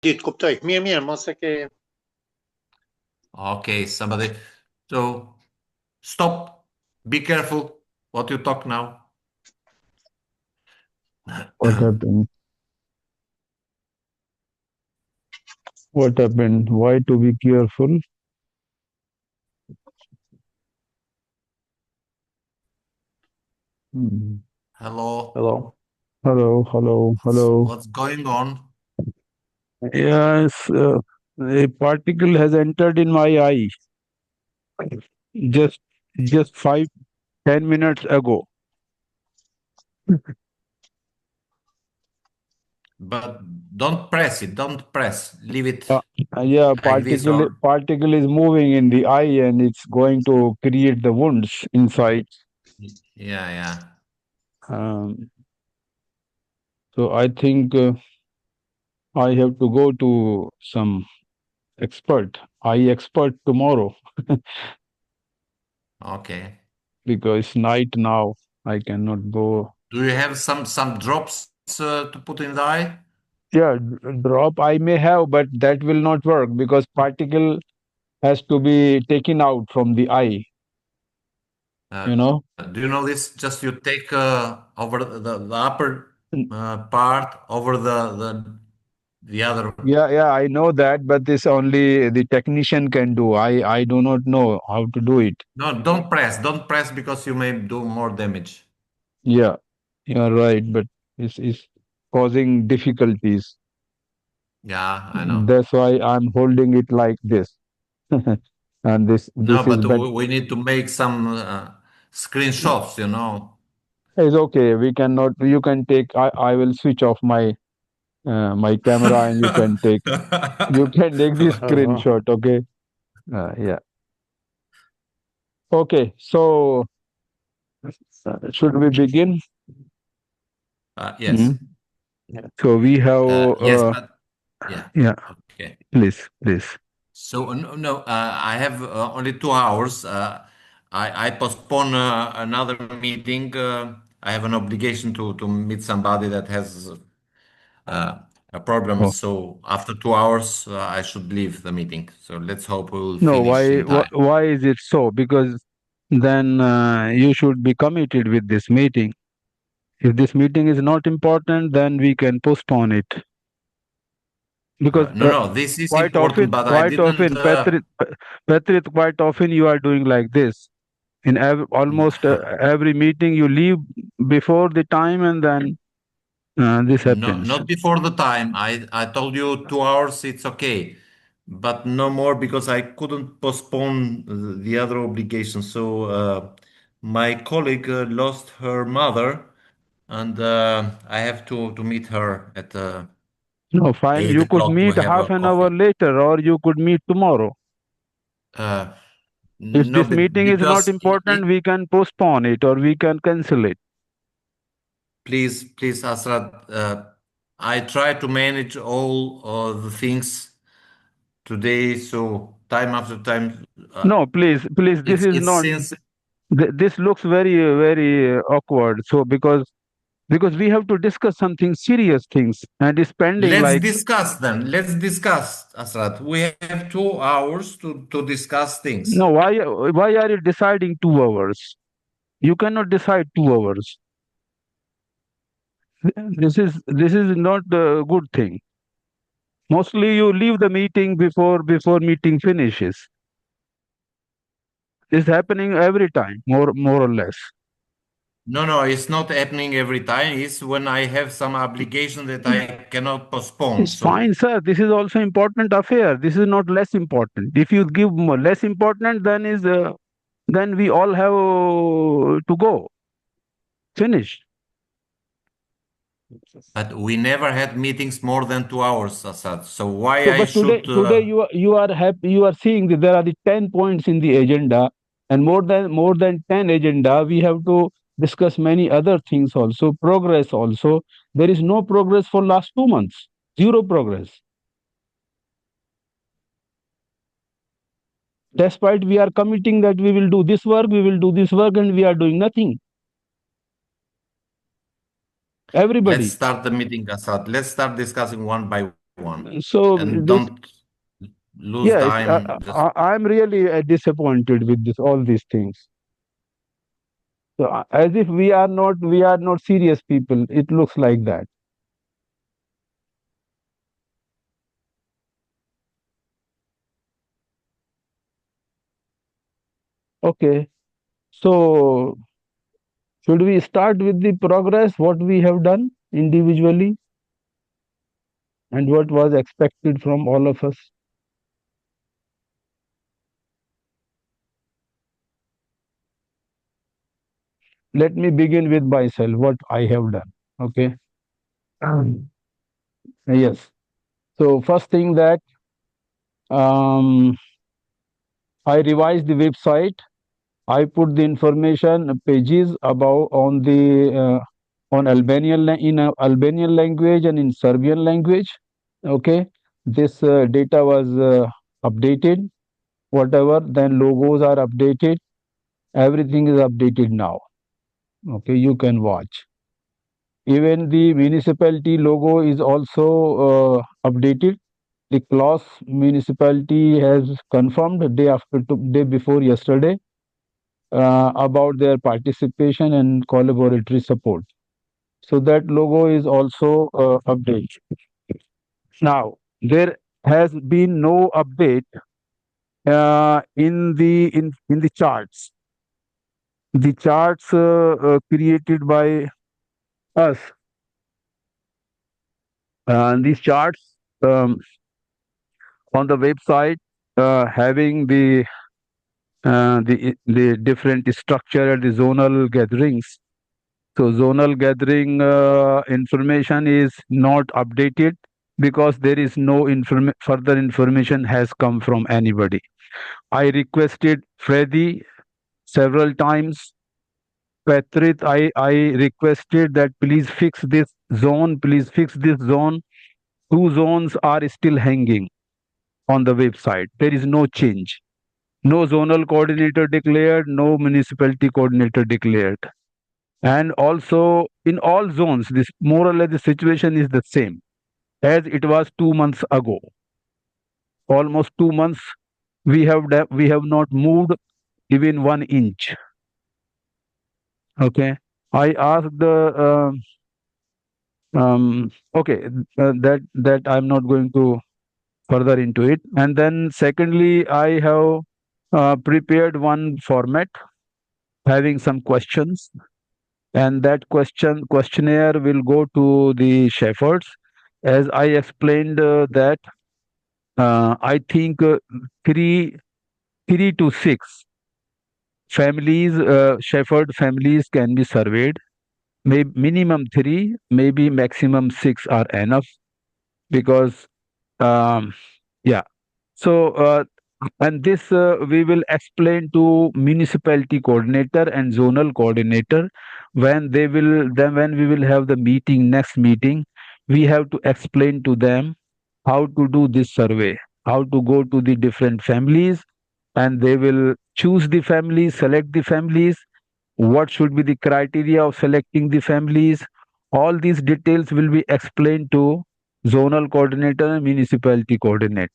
kuptoj. Mirë, mos e ke... Okay, somebody. So stop. Be careful what you talk now. What happened? What happened? Why to be careful? Hello. Hello. Hello. What's going on? Yes, a particle has entered in my eye just just 5-10 minutes ago. But don't press it. Don't press. Leave it Yeah, like this. Or particle is moving in the eye and it's going to create the wounds inside. yeah. So I think I have to go to some eye expert tomorrow Okay. because night now. I cannot go. Do you have some drops to put in the eye? Yeah, drop I may have, but that will not work because particle has to be taken out from the eye. Do you know this? Just you take over the upper part over the other. Yeah, I know that, but this only the technician can do. I do not know how to do it. No, don't press. Don't press because you may do more damage. Yeah, you're right, but it's causing difficulties. Yeah, I know. That's why I'm holding it like this. And No, this is but better. we need to make some screenshots, you know. It's okay. We cannot. You can take. I will switch off my camera, and you can take this screenshot. Okay. Yeah. Okay. So should we begin? Yes. So we have. Yes, but yeah. Yeah. Okay. Please. So no, I have only 2 hours. I postpone another meeting. I have an obligation to meet somebody that has a problem. Oh. So after 2 hours, I should leave the meeting. So let's hope we will No. finish in time. Why is it so? Because then you should be committed with this meeting. If this meeting is not important, then we can postpone it. Because No, this is important, but I didn't. Patrick, quite often you are doing like this. In almost every meeting, you leave before the time, and then this No, happens. not before the time. I told you 2 hours, it's okay. But no more because I couldn't postpone the other obligation. So my colleague lost her mother, and I have to meet her at No, fine. eight You could o'clock to meet have half a an hour coffee. later, or you could meet tomorrow. Uh, If no, this meeting is not because important, we can postpone it or we can cancel it. please, Asrat, I try to manage all the things today, so time after time. No, please. This is It's not. since This looks very awkward. So because we have to discuss something serious things and it's pending let's like. discuss then. Let's discuss, Asrat. We have 2 hours to discuss things. No, why are you deciding 2 hours? You cannot decide 2 hours. This is not a good thing. Mostly you leave the meeting before meeting finishes. It's happening every time, more or less. No, it's not happening every time. It's when I have some obligation that I cannot postpone. It's fine, So sir. This is also important affair. This is not less important. If you give less important, then we all have to go. Finish. but we never had meetings more than 2 hours, Asad. So why So, I but should today you are happy. You are seeing that there are the 10 points in the agenda, and more than 10 agenda. We have to discuss many other things also. Progress also. There is no progress for last 2 months. Zero progress. Despite we are committing that we will do this work, and we are doing nothing. let's Everybody. start the meeting, Asad. Let's start discussing one by one. So And this, don't lose yes, time. Just I'm really disappointed with this, all these things. So as if we are not serious people. It looks like that. Okay. So should we start with the progress, what we have done individually, and what was expected from all of us? Let me begin with myself, what I have done. Okay. Yes. So first thing that I revised the website. I put the information pages about on the on Albanian language and in Serbian language. Okay, this data was updated. Whatever, then logos are updated. Everything is updated now. Okay, you can watch. Even the municipality logo is also updated. The Klaus municipality has confirmed day before yesterday about their participation and collaboratory support. So that logo is also updated. Now there has been no update in the charts. The charts created by us. These charts on the website having the different structure at the zonal gatherings. So zonal gathering information is not updated because there is no further information has come from anybody. I requested Freddy several times. Patrick, I requested that please fix this zone, please fix this zone. Two zones are still hanging on the website. There is no change. No zonal coordinator declared, no municipality coordinator declared. And also in all zones, this more or less the situation is the same as it was 2 months ago. Almost 2 months we have not moved even 1 inch. Okay, I asked the okay, that I'm not going to further into it. And then secondly, I have prepared one format having some questions, and that questionnaire will go to the shepherds. As I explained that I think three to six families, shepherd families can be surveyed. Maybe minimum three, maybe maximum six are enough because um, yeah. So and this we will explain to municipality coordinator and zonal coordinator when they will then when we will have the next meeting. We have to explain to them how to do this survey, how to go to the different families, and they will choose the families, select the families, what should be the criteria of selecting the families. All these details will be explained to zonal coordinator and municipality coordinator.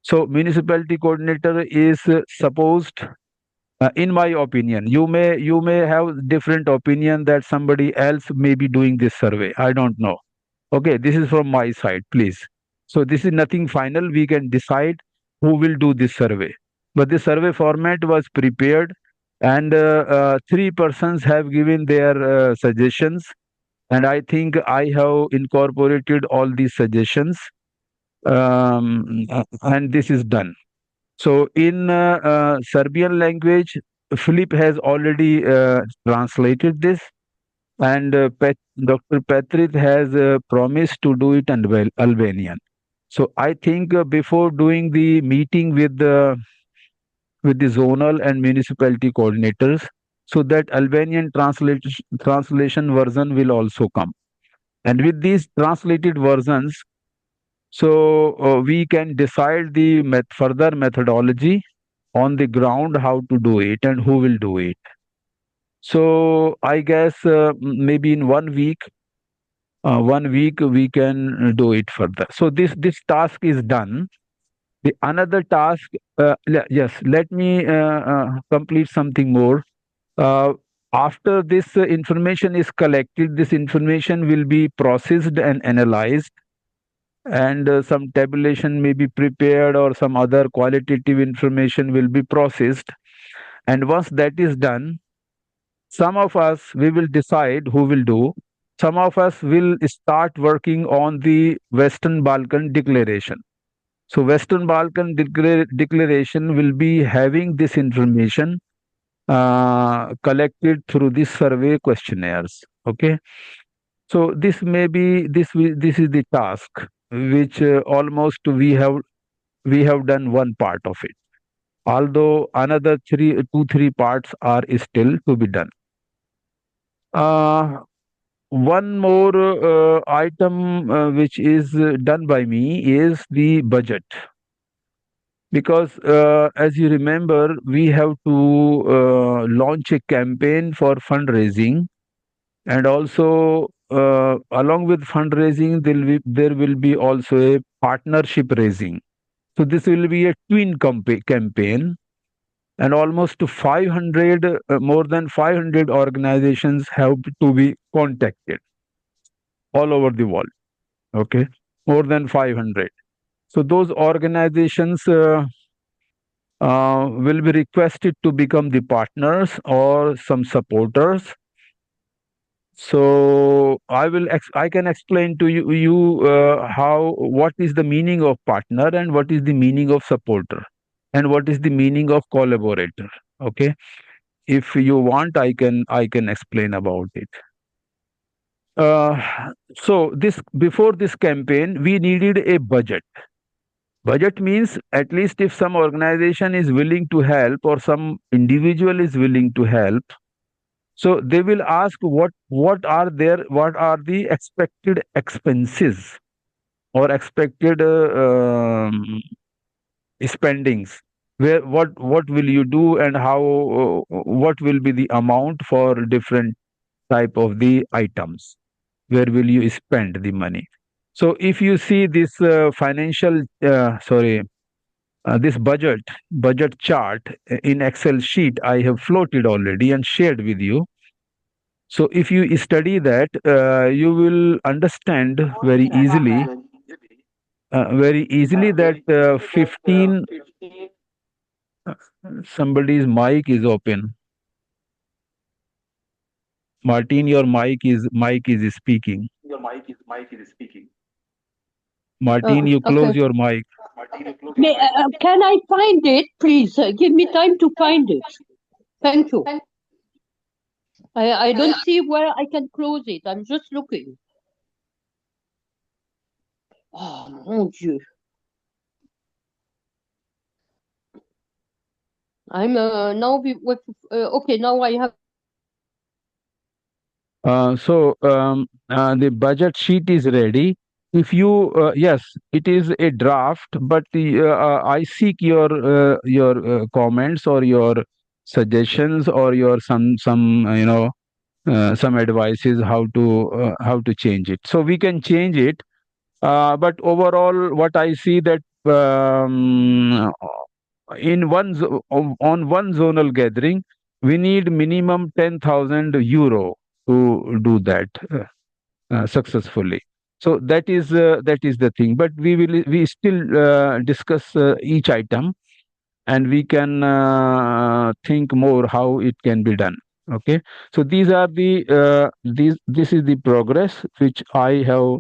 So municipality coordinator is supposed, in my opinion, you may have different opinion that somebody else may be doing this survey. I don't know. Okay, this is from my side, please. So this is nothing final. We can decide who will do this survey. But the survey format was prepared, and three persons have given their suggestions, and I think I have incorporated all these suggestions, and this is done. So in Serbian language, Philip has already translated this, and Dr. Patrick has promised to do it in Albanian. So I think before doing the meeting with the zonal and municipality coordinators, so that Albanian translation version will also come. And with these translated versions, so we can decide the further methodology on the ground, how to do it and who will do it. So I guess maybe in 1 week 1 week we can do it further. So this task is done. The another task, yes, let me complete something more. Uh, After this information is collected, this information will be processed and analyzed, and some tabulation may be prepared or some other qualitative information will be processed. And once that is done, some of us we will decide who will do. Some of us will start working on the Western Balkan Declaration. So Western Balkan Declaration will be having this information collected through these survey questionnaires. Okay, so this is the task which almost we have done one part of it. Although another 3 parts are still to be done. One more item which is done by me is the budget, because as you remember, we have to launch a campaign for fundraising, and also along with fundraising there will be also a partnership raising. So this will be a twin campaign, and almost 500 more than 500 organizations have to be contacted all over the world. Okay, more than 500. So those organizations will be requested to become the partners or some supporters. So I can explain to you how what is the meaning of partner and what is the meaning of supporter and what is the meaning of collaborator. Okay, if you want, I can explain about it. So this before this campaign, we needed a budget. Budget means at least if some organization is willing to help or some individual is willing to help, so they will ask what are the expected expenses or expected spendings, where what will you do and how what will be the amount for different type of the items, where will you spend the money. So if you see this financial sorry this budget chart in Excel sheet, I have floated already and shared with you. So if you study that, you will understand very easily that 15. Somebody's mic is open. Martin, your mic is speaking. Martin, you Okay. close your mic. Can I find it, please? Give me time to find it. Thank you. I don't see where I can close it. I'm just looking. Oh, mon Dieu. I'm now with okay, now I have. So the budget sheet is ready. If you yes, it is a draft, but I seek your comments or your suggestions or your some some advices how to change it. So we can change it, but overall, what I see that in on one zonal gathering, we need minimum 10,000 euro to do that successfully. So that is the thing. But we still discuss each item, and we can think more how it can be done. Okay, so these are the this is the progress which I have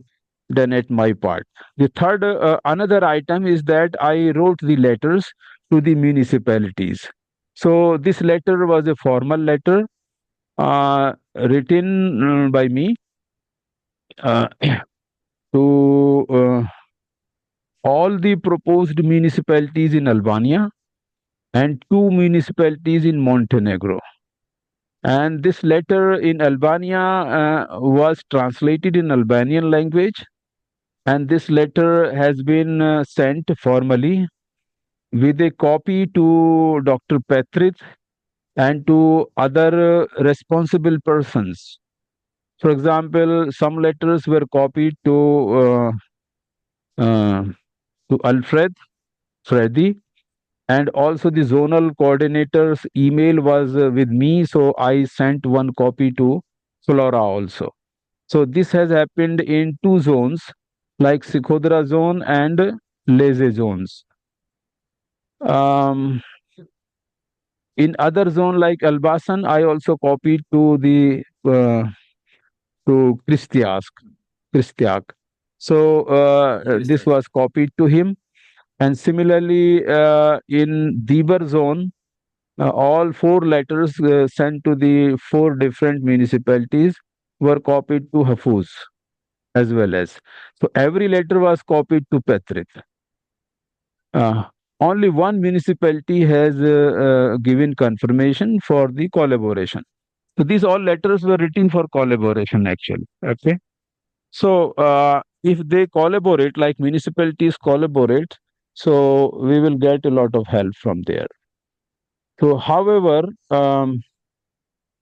done at my part. The third another item is that I wrote the letters to the municipalities. So this letter was a formal letter written by me uh, to all the proposed municipalities in Albania and 2 municipalities in Montenegro. And this letter in Albania was translated in Albanian language, and this letter has been sent formally with a copy to Dr. Petrit and to other responsible persons For example, some letters were copied uh, to Freddy, and also the zonal coordinator's email was with me, so I sent one copy to Flora also. So this has happened in two zones, like Sikhodra zone and Leze zones. In other zone like Elbasan, I also copied to the to Kristiak. So this was copied to him, and similarly in Dibar zone, all four letters sent to the four different municipalities were copied to Hafuz as well as. So every letter was copied to Petrit. Uh, Only one municipality has given confirmation for the collaboration. So these all letters were written for collaboration actually. Okay. So if they collaborate, like municipalities collaborate, so we will get a lot of help from there. So, however,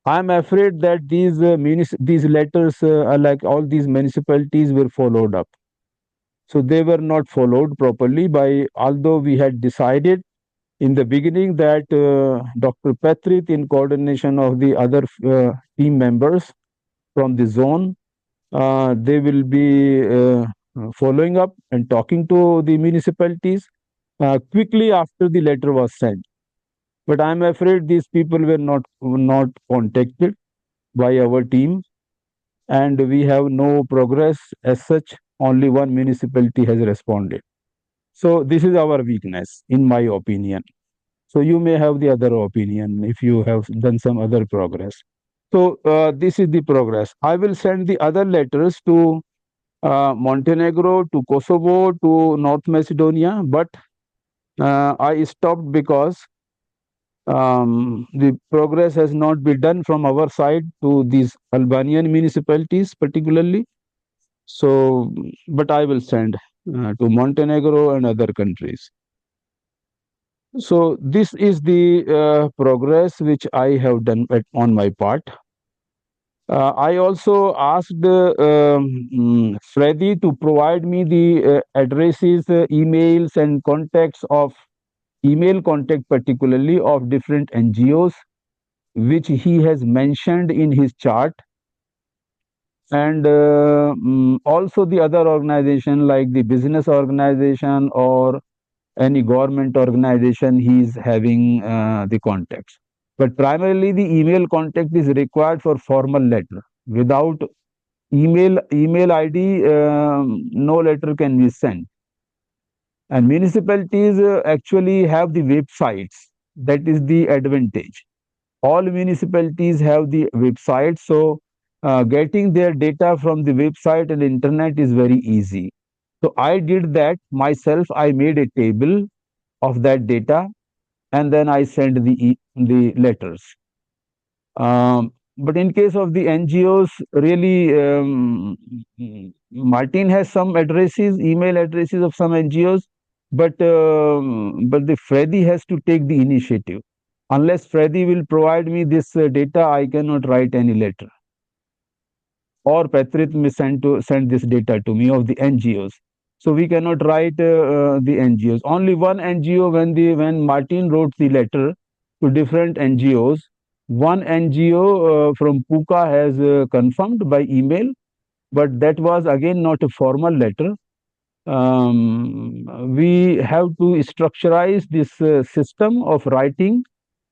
I'm afraid that these letters, like all these municipalities, were followed up. So they were not followed properly by, although we had decided in the beginning that Dr. Petrit, in coordination of the other team members from the zone, they will be following up and talking to the municipalities quickly after the letter was sent. But I'm afraid these people were not contacted by our team, and we have no progress as such. Only one municipality has responded. So this is our weakness, in my opinion. So you may have the other opinion if you have done some other progress. So this is the progress. I will send the other letters to Montenegro, to Kosovo, to North Macedonia, but I stopped because the progress has not been done from our side to these Albanian municipalities particularly. So, but I will send to Montenegro and other countries. So this is the progress which I have done on my part. I also asked Freddy to provide me the addresses, emails, and contacts of email contact, particularly of different NGOs, which he has mentioned in his chart, and also the other organization like the business organization or any government organization he is having the contacts. But primarily the email contact is required for formal letter. Without email ID, no letter can be sent. And municipalities actually have the websites. That is the advantage. All municipalities have the website, so getting their data from the website and internet is very easy. So I did that myself. I made a table of that data, and then I sent the letters. But in case of the NGOs, really, Martin has some addresses, email addresses of some NGOs, but the Freddy has to take the initiative. Unless Freddy will provide me this data, I cannot write any letter. Or Petrit may send this data to me of the NGOs. So we cannot write the NGOs. Only one NGO, when Martin wrote the letter to different NGOs, one NGO from Puka has confirmed by email, but that was again not a formal letter. We have to structurize this system of writing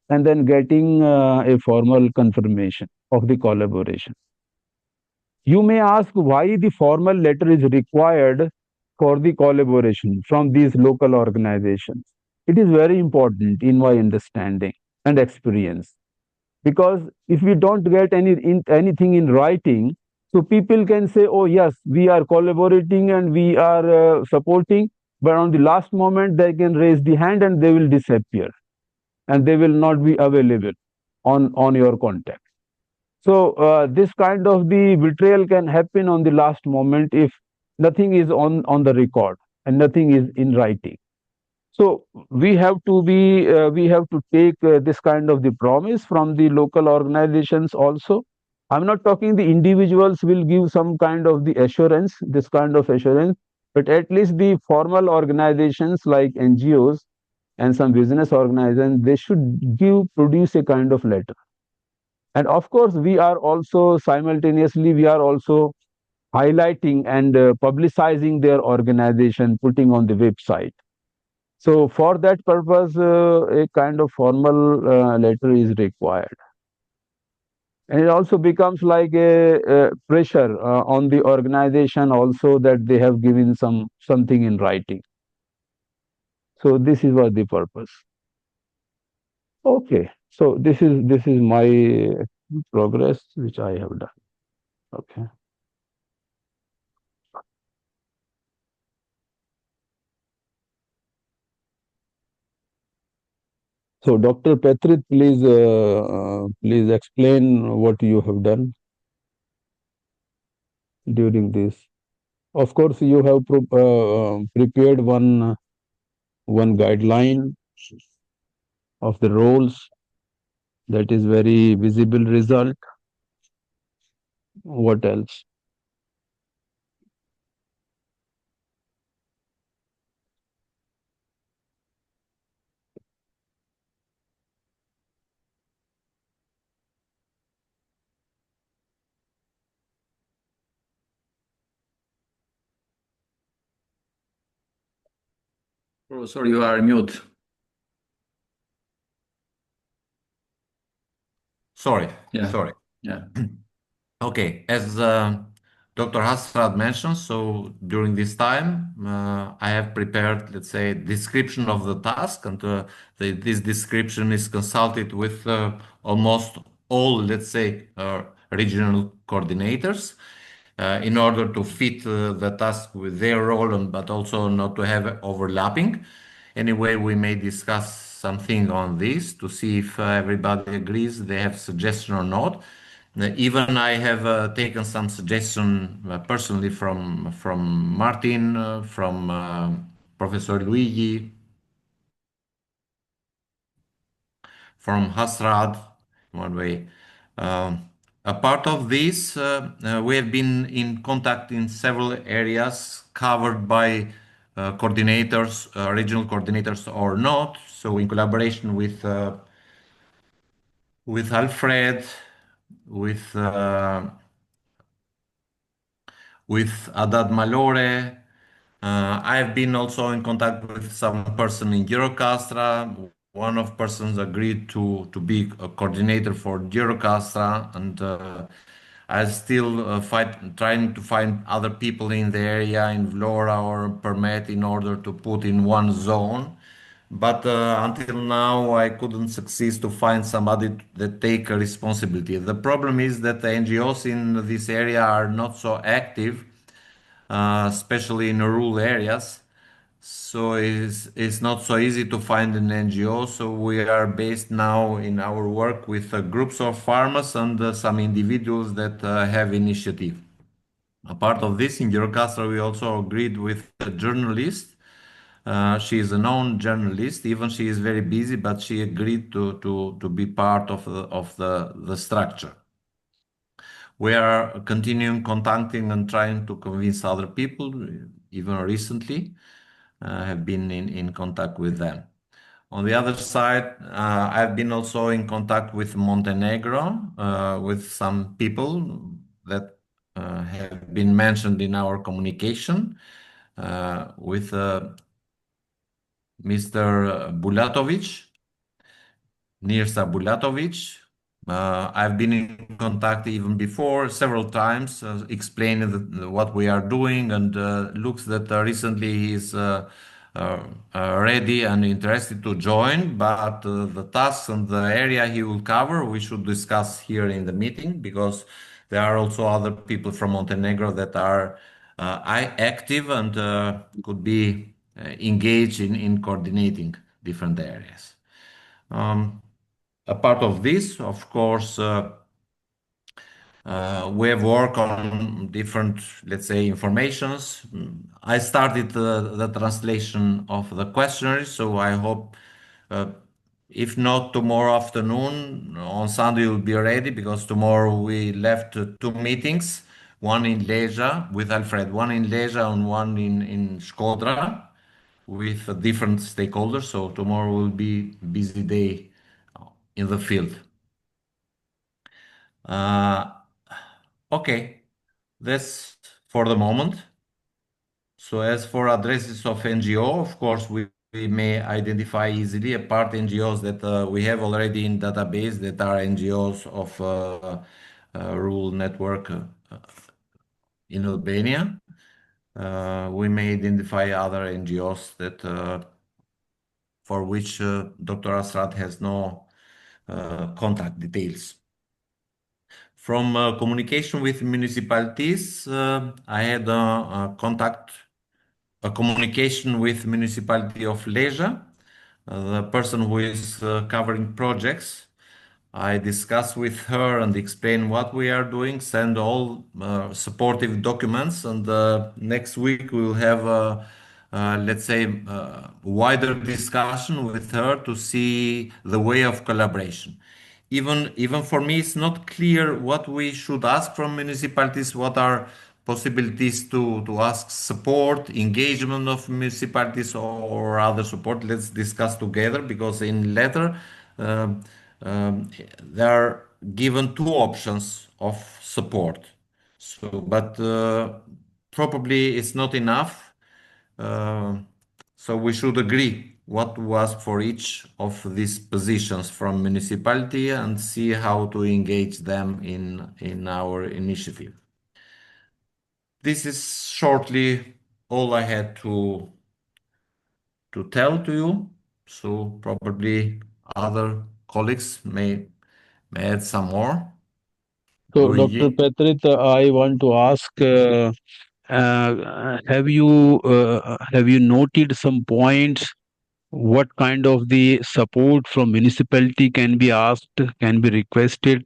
and then getting a formal confirmation of the collaboration. You may ask why the formal letter is required for the collaboration from these local organizations. It is very important in my understanding and experience, because if we don't get anything in writing, so people can say, oh yes, we are collaborating and we are supporting, but on the last moment they can raise the hand and they will disappear and they will not be available on your contact. So this kind of the betrayal can happen on the last moment if nothing is on the record and nothing is in writing. So we have to take this kind of the promise from the local organizations also, I'm not talking the individuals will give some kind of the assurance, this kind of assurance, but at least the formal organizations like NGOs and some business organizations, they should produce a kind of letter. And of course, we are also simultaneously, we are also highlighting and publicizing their organization, putting on the website. So for that purpose, a kind of formal letter is required. And it also becomes like a pressure on the organization also that they have given something in writing. So this is what the purpose. Okay, so this is my progress which I have done. Okay. So Dr. Petrit, please explain what you have done during this. Of course, you have prepared one guideline of the roles. That is very visible result. What else? Oh, sorry, you are mute. Sorry. Yeah. Sorry. Yeah. Okay, as Dr. Hasrad mentioned, so during this time, I have prepared, let's say, description of the task, and this description is consulted with almost all, let's say, regional coordinators in order to fit the task with their role, but also not to have overlapping. Anyway, we may discuss something on this to see if everybody agrees, they have suggestion or not. Even I have taken some suggestion personally from Martin, from Professor Luigi, from Hasrad, one way. A part of this, we have been in contact in several areas covered by coordinators, regional coordinators or not. So in collaboration with Alfred, with Adad Malore. I have been also in contact with some person in Eurocastra. One of persons agreed to be a coordinator for Eurocastra, and I still trying to find other people in the area in Vlora or Permet in order to put in one zone. But until now, I couldn't succeed to find somebody that take a responsibility. The problem is that the NGOs in this area are not so active, especially in rural areas. So it's not so easy to find an NGO. So we are based now in our work with groups of farmers and some individuals that have initiative. A part of this, in Eurocastra, we also agreed with a journalist. She is a known journalist, even she is very busy, but she agreed to be part of the structure. We are continuing contacting and trying to convince other people, even recently, have been in contact with them. On the other side, I've been also in contact with Montenegro, with some people that have been mentioned in our communication, with Mr. Bulatovic, Nirsa Bulatovic. I've been in contact even before several times, explaining what we are doing, and looks that recently he's ready and interested to join. But the tasks and the area he will cover, we should discuss here in the meeting, because there are also other people from Montenegro that are active and could be engaged in coordinating different areas. A part of this, of course, we have worked on different, let's say, informations. I started the translation of the questionnaire, so I hope If not tomorrow afternoon, on Sunday we'll be ready because tomorrow we left two meetings, one in Leja with Alfred, one in Leja and one in Shkodra with different stakeholders. So tomorrow will be busy day in the field. Uh, okay, that's for the moment. So as for addresses of NGO, of course, we may identify easily apart NGOs that we have already in database that are NGOs of rural network in Albania. We may identify other NGOs that for which Dr. Asrat has no contact details. From communication with municipalities, I had a communication with municipality of Leja, the person who is covering projects. I discuss with her and explain what we are doing, send all supportive documents, and next week we will have let's say, wider discussion with her to see the way of collaboration. Even for me, it's not clear what we should ask from municipalities, what are possibilities to ask support, engagement of municipalities or other support. Let's discuss together because in letter um, there are given two options of support. So, but probably it's not enough. Uh, so we should agree what to ask for each of these positions from municipality and see how to engage them in our initiative. This is shortly all I had to tell to you. So probably other colleagues may add some more. So, Dr. Luigi? Petrit, I want to ask, have you noted some points? What kind of the support from municipality can be asked, can be requested?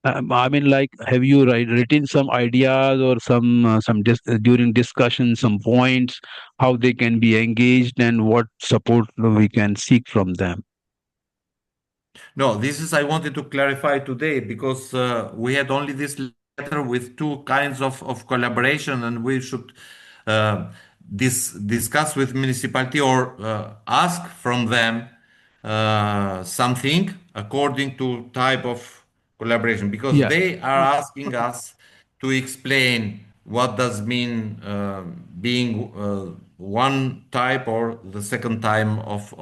I mean, like, have you written some ideas or during discussion some points how they can be engaged and what support we can seek from them? No, this is I wanted to clarify today because we had only this letter with two kinds of collaboration, and we should uh, discuss with municipality or ask from them something according to type of collaboration because Yeah. they are asking us to explain what does mean being one type or the second time of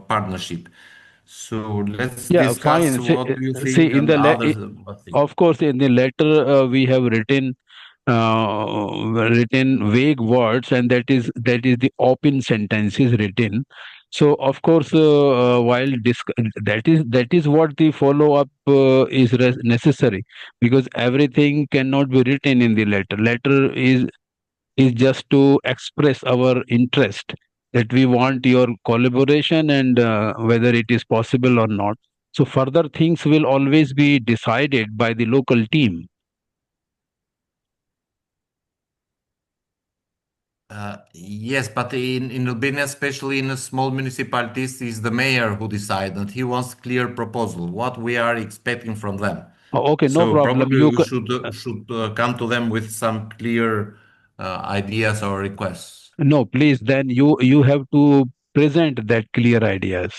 partnership. So let's Yeah, discuss fine. what do you See, think and others what think. of course, in the letter we have written vague words, and that is the open sentences written. So, of course, that is what the follow up is necessary, because everything cannot be written in the letter. Letter is just to express our interest that we want your collaboration and whether it is possible or not. So further things will always be decided by the local team. Yes, but in Albania, especially in the small municipalities, is the mayor who decides, and he wants clear proposal, what we are expecting from them. Okay, no So problem. probably we should come to them with some clear ideas or requests. No, please. Then you have to present that clear ideas.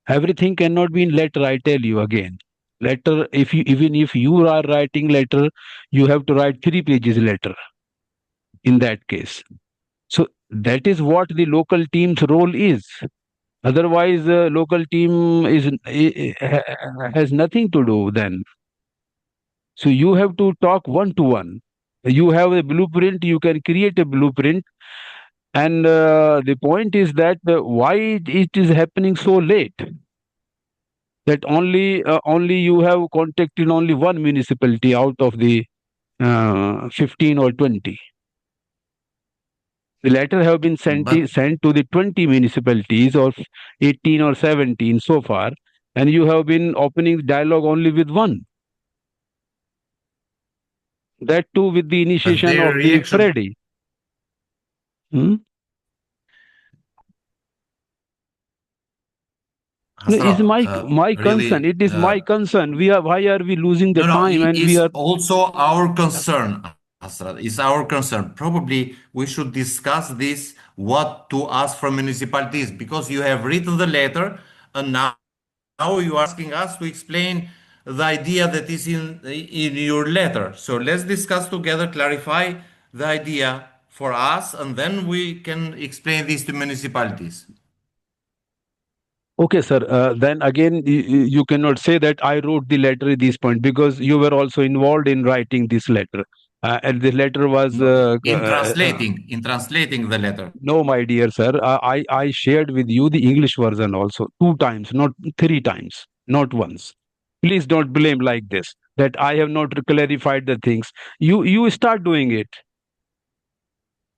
Everything cannot be in letter. I tell you again. Letter. If you even if you are writing letter, you have to write 3 pages letter. In that case. So that is what the local team's role is. Otherwise, local team has nothing to do then. So you have to talk one to one. You have a blueprint. You can create a blueprint, and the point is that why it is happening so late. That only you have contacted only one municipality out of the 15 or 20. The letter have been But sent to the 20 municipalities or 18 or 17 so far, and you have been opening dialogue only with one. That too with the but initiation their of the reaction. Freddy. Hmm? No, is Hasrat, my concern. really, It is my concern. Why are we losing the no, time and we it's are also our concern, Hasrat. It's our concern. Probably we should discuss this, what to ask from municipalities, because you have written the letter and now you are asking us to explain the idea that is in your letter. So let's discuss together, clarify the idea for us, and then we can explain this to municipalities. okay, sir. Then again, you cannot say that I wrote the letter at this point because you were also involved in writing this letter. And the letter was No, in translating the letter. no, my dear sir. I shared with you the English version also 2 times, not 3 times, not once. Please don't blame like this that I have not clarified the things. You start doing it.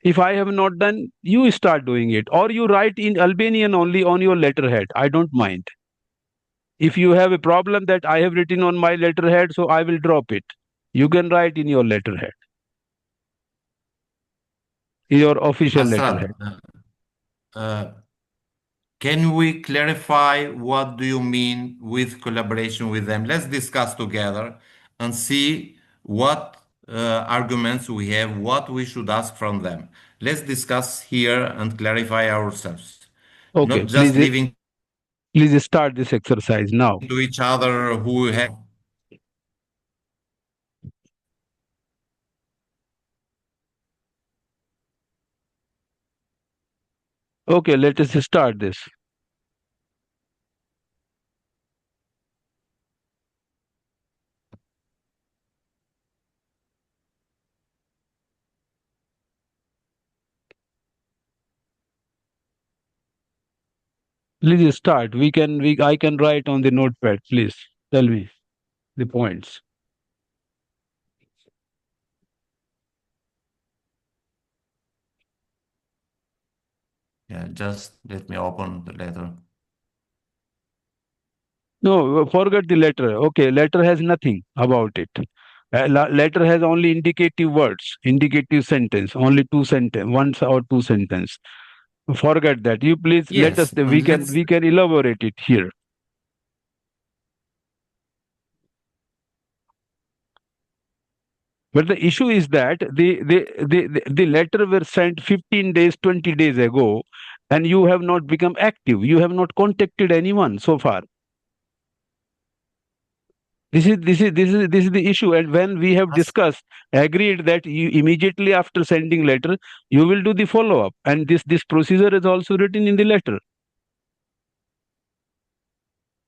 If I have not done, you start doing it, or you write in Albanian only on your letterhead. I don't mind. If you have a problem that I have written on my letterhead, so I will drop it. You can write in your letterhead, your official Hasrat, letterhead. uh, can we clarify what do you mean with collaboration with them? Let's discuss together and see what arguments we have, what we should ask from them. Let's discuss here and clarify ourselves, Okay, not just leaving please start this exercise now. to each other who have. Okay, let us start this. Please start. I can write on the notepad. Please tell me the points. Yeah, just let me open the letter. No, forget the letter. Okay, letter has nothing about it. Letter has only indicative words, indicative sentence, only two sentence, one or two sentence. Forget that. You please let us. Yes, and let's. We can elaborate it here. But the issue is that the letter were sent 15 days, 20 days ago, and you have not become active. You have not contacted anyone so far. This is the issue. And when we have discussed, agreed that you immediately after sending letter, you will do the follow up. And this procedure is also written in the letter.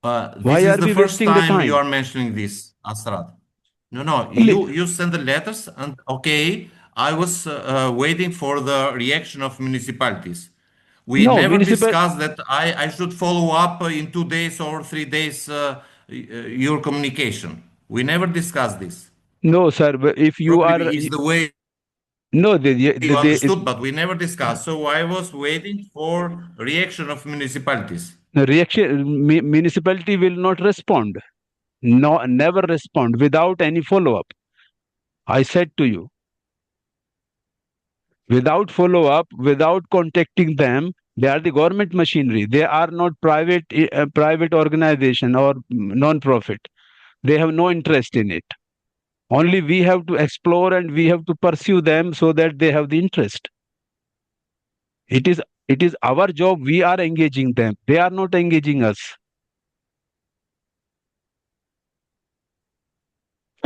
This Why is are the we first wasting the time you time? are mentioning this, Asrat. No, Only- you send the letters, and okay, I was waiting for the reaction of municipalities. We No, never municipal. discussed that I should follow up in 2 days or 3 days your communication. We never discussed this. No, sir. But if you are Probably is the way no, you understood, but we never discussed. So I was waiting for reaction of municipalities. the reaction municipality will not respond. No, never respond without any follow up. I said to you, without follow up, without contacting them, they are the government machinery. They are not private organization or non profit. They have no interest in it. Only we have to explore and we have to pursue them so that they have the interest. It is our job. We are engaging them. They are not engaging us.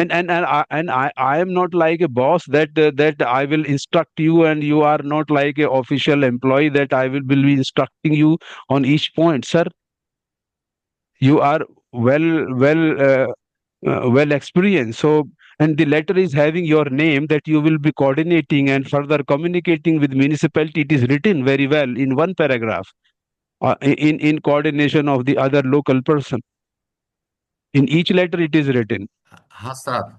I am not like a boss that I will instruct you, and you are not like a official employee that I will be instructing you on each point, sir. You are well experienced. So, and the letter is having your name that you will be coordinating and further communicating with municipality. It is written very well in one paragraph, in coordination of the other local person. In each letter, it is written. Hasrat,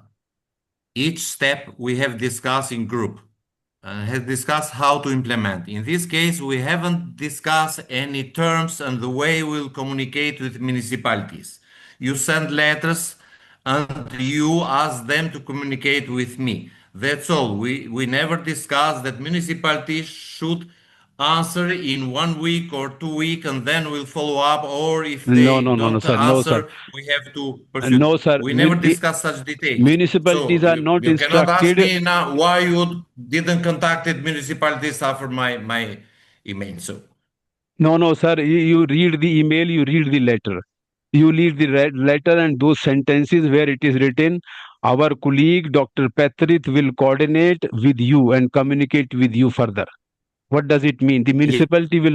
each step we have discussed in group and has discussed how to implement. In this case, we haven't discussed any terms and the way we'll communicate with municipalities. You send letters and you ask them to communicate with me. That's all. We never discussed that municipalities should answer in 1 week or 2 weeks, and then we'll follow up. Or if No, they no, no, no, don't sir. No, sir. answer, we have to pursue. No, sir. We never discuss such details. Municipalities So are not you cannot ask instructed. me now why you didn't contacted municipalities after my email. So No, no, sir. You read the email, you read the letter. You read the letter and those sentences where it is written, our colleague Dr. Patrith will coordinate with you and communicate with you further. What does it mean? The municipality will